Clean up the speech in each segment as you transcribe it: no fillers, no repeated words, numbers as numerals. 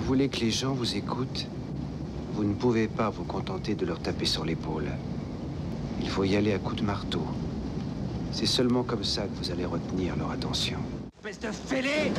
voulez que les gens vous écoutent, vous ne pouvez pas vous contenter de leur taper sur l'épaule. Il faut y aller à coups de marteau. C'est seulement comme ça que vous allez retenir leur attention. Espèce de fêlé!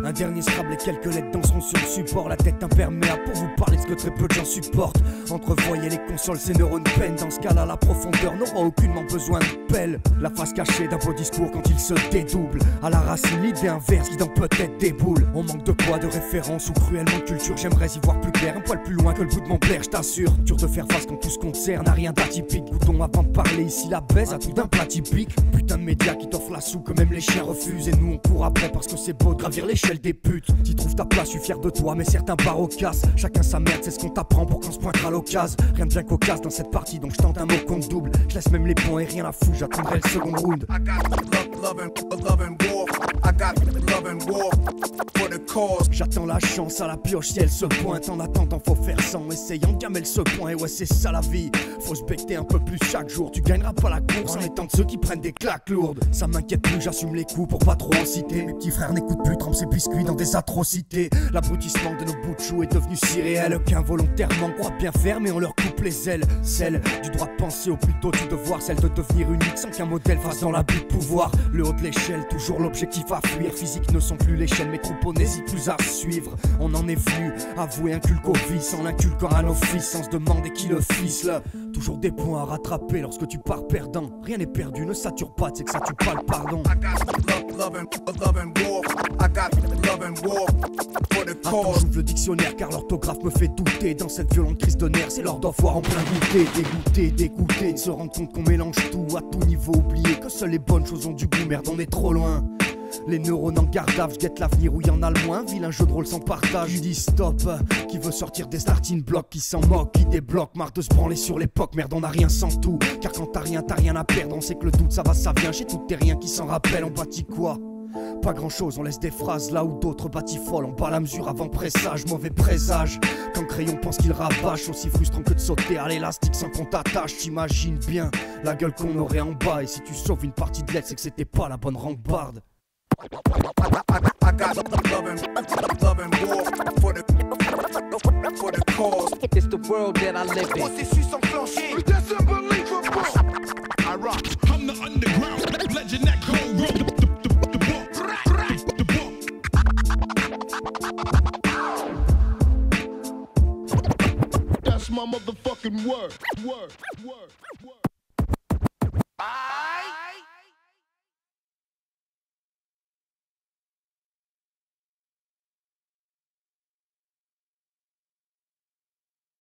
Un dernier Scrabble et quelques lettres danseront sur le support. La tête imperméable pour vous parler de ce que très peu de gens supportent. Entrevoyez les consoles, ces neurones peinent. Dans ce cas-là, la profondeur n'aura aucunement besoin de pelle. La face cachée d'un beau discours quand il se dédouble. À la racine, l'idée inverse qui dans peut-être déboule. On manque de quoi, de référence ou cruellement de culture. J'aimerais y voir plus clair, un poil plus loin que le bout de mon blaire, je t'assure. Dur de faire face quand tout se concerne, à rien d'atypique. Goûtons avant de parler ici la baise à tout d'un plat typique. Putain de médias qui t'offrent la soupe que même les chiens refusent. Et nous on court après parce que c'est beau de gravir l'échelle des putes. T'y trouves ta place, je suis fier de toi, mais certains barreaux cassent. Chacun sa merde, c'est ce qu'on t'apprend pour qu'on se pointera à l'occasion. Rien de bien cocasse dans cette partie, donc je tente un mot compte double. Je laisse même les points et rien à foutre, j'attendrai le second round. J'attends la chance à la pioche si elle se pointe. En attendant faut faire sans, essayant de gamer ce point. Et ouais c'est ça la vie, faut se becter un peu plus chaque jour. Tu gagneras pas la course en étant de ceux qui prennent des claques lourdes. Ça m'inquiète plus, j'assume les coups pour pas trop en citer. Mes petits frères n'écoutent plus, trempent ses biscuits dans des atrocités. L'abrutissement de nos bouts de chou est devenu si réel qu'involontairement on croit bien faire mais on leur coupe les ailes. Celle du droit de penser ou plutôt du devoir, celle de devenir unique sans qu'un modèle fasse dans l'abus de pouvoir. Le haut de l'échelle, toujours l'objectif à fuir. Physique ne sont plus l'échelle, mais troupeau n'hésite plus à suivre. On en est venu avouer un culte au vice en l'inculquant à nos fils sans se demander qui le ficelent. Toujours des points à rattraper lorsque tu pars perdant. Rien n'est perdu, ne sature pas, c'est que ça tue pas le pardon. Attends, j'ouvre le dictionnaire car l'orthographe me fait douter. Dans cette violente crise de nerfs, c'est l'heure d'en voir en plein goûter. Dégoûté, dégoûté, de se rendre compte qu'on mélange tout à tout niveau. Oublier que seules les bonnes choses ont du goût, merde on est trop loin. Les neurones en garde à vue, je guette l'avenir où il y en a le moins. Vilain jeu de rôle sans partage, je dis stop. Qui veut sortir des starting blocks, qui s'en moque, qui débloque. Marre de se branler sur l'époque, merde on a rien sans tout. Car quand t'as rien à perdre, on sait que le doute ça va, ça vient. Chez tout tes rien qui s'en rappelle, on bâtit quoi? Pas grand chose, on laisse des phrases là où d'autres batifolent. On bat la mesure avant pressage, mauvais présage. Quand crayon pense qu'il rabâche, aussi frustrant que de sauter à l'élastique sans qu'on t'attache. T'imagines bien la gueule qu'on aurait en bas. Et si tu sauves une partie de l'aide, c'est que c'était pas la bonne rambarde. I got love and war for the cause. It's the world that I live in. Processus enclenché. I rock. I'm the underground legend that go roll the book. That's my motherfucking word.